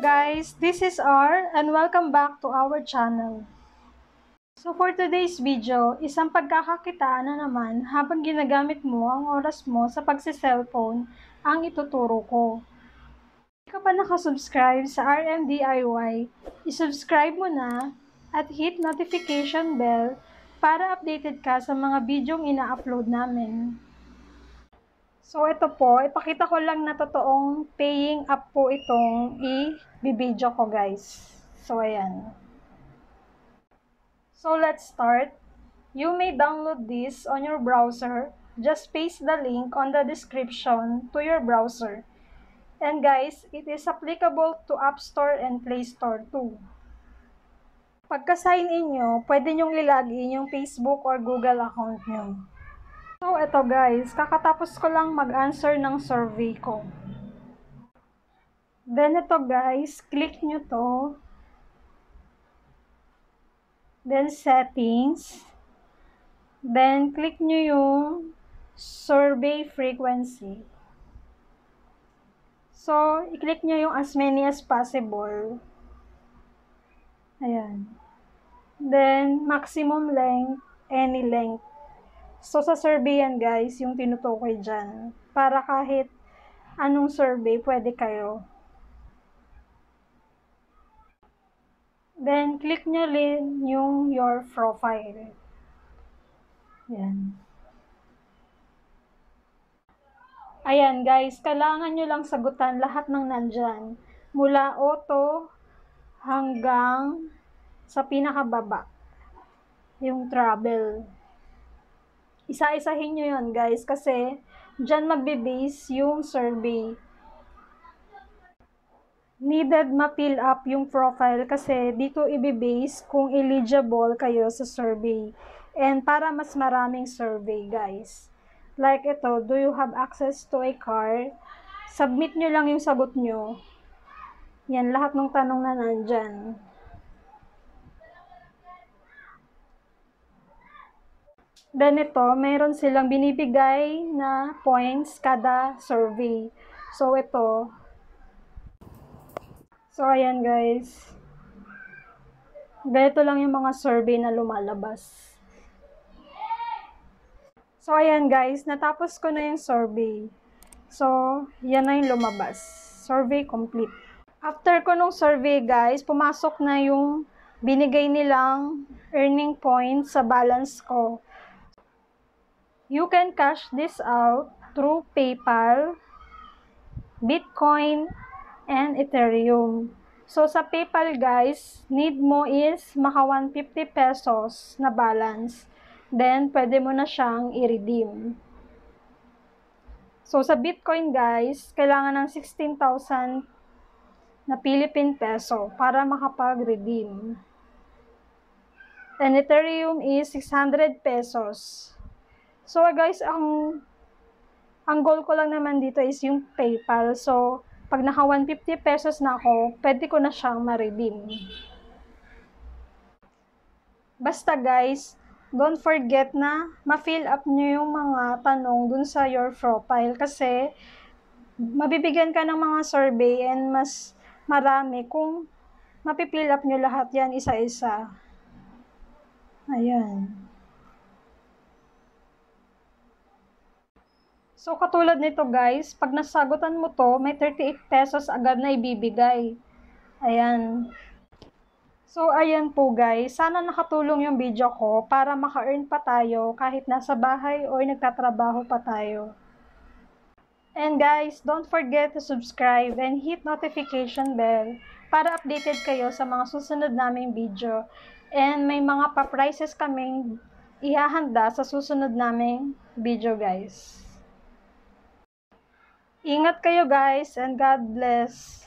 guys, this is R and welcome back to our channel. So for today's video, isang pagkakakitaan na naman habang ginagamit mo ang oras mo sa pagsi-cellphone ang ituturo ko. Kung hindi ka pa nakasubscribe sa RMDIY, isubscribe mo na at hit notification bell para updated ka sa mga videong ina-upload namin. So, ito po, ipakita ko lang na totoong paying app po itong i-video ko, guys. So, ayan. So, let's start. You may download this on your browser. Just paste the link on the description to your browser. And guys, it is applicable to App Store and Play Store too. Pagka-sign in nyo, pwede nyong ilagin yung Facebook or Google account nyo. So, eto guys, kakatapos ko lang mag-answer ng survey ko. Then, ito guys, click nyo to. Then, settings. Then, click nyo yung survey frequency. So, i-click nyo yung as many as possible. Ayan. Then, maximum length, any length. So, sa survey yan guys, yung tinutukoy dyan. Para kahit anong survey, pwede kayo. Then, click nyo rin yung your profile. Yan. Ayan guys, kailangan nyo lang sagutan lahat ng nandyan. Mula auto hanggang sa pinakababa. Yung travel. Isa-isahin nyo yun guys kasi dyan magbe-base yung survey. Needed ma-fill up yung profile kasi dito i-base kung eligible kayo sa survey. And para mas maraming survey guys. Like ito, do you have access to a car? Submit nyo lang yung sagot nyo. Yan, lahat ng tanong na nandyan. Then ito, mayroon silang binibigay na points kada survey. So ito. So ayan guys. Ganito lang yung mga survey na lumalabas. So ayan guys, natapos ko na yung survey. So, yan na yung lumabas. Survey complete. After ko nung survey guys, pumasok na yung binigay nilang earning points sa balance ko. You can cash this out through PayPal, Bitcoin, and Ethereum. So, sa PayPal guys, need mo is maka 150 pesos na balance. Then, pwede mo na siyang i-redeem. So, sa Bitcoin guys, kailangan ng 16,000 na Philippine peso para makapag-redeem. And Ethereum is 600 pesos. So guys, ang goal ko lang naman dito is yung PayPal. So, pag naka 150 pesos na ako, pwede ko na siyang ma-redeem. Basta guys, don't forget na ma-fill up nyo yung mga tanong dun sa your profile kasi mabibigyan ka ng mga survey and mas marami kung mapifill up nyo lahat yan isa-isa. Ayan. So, katulad nito guys, pag nasagutan mo to, may 38 pesos agad na ibibigay. Ayan. So, ayan po guys. Sana nakatulong yung video ko para maka-earn pa tayo kahit nasa bahay o nagtatrabaho pa tayo. And guys, don't forget to subscribe and hit notification bell para updated kayo sa mga susunod naming video. And may mga pa-prizes kaming ihahanda sa susunod naming video guys. Ingat kayo guys and God bless.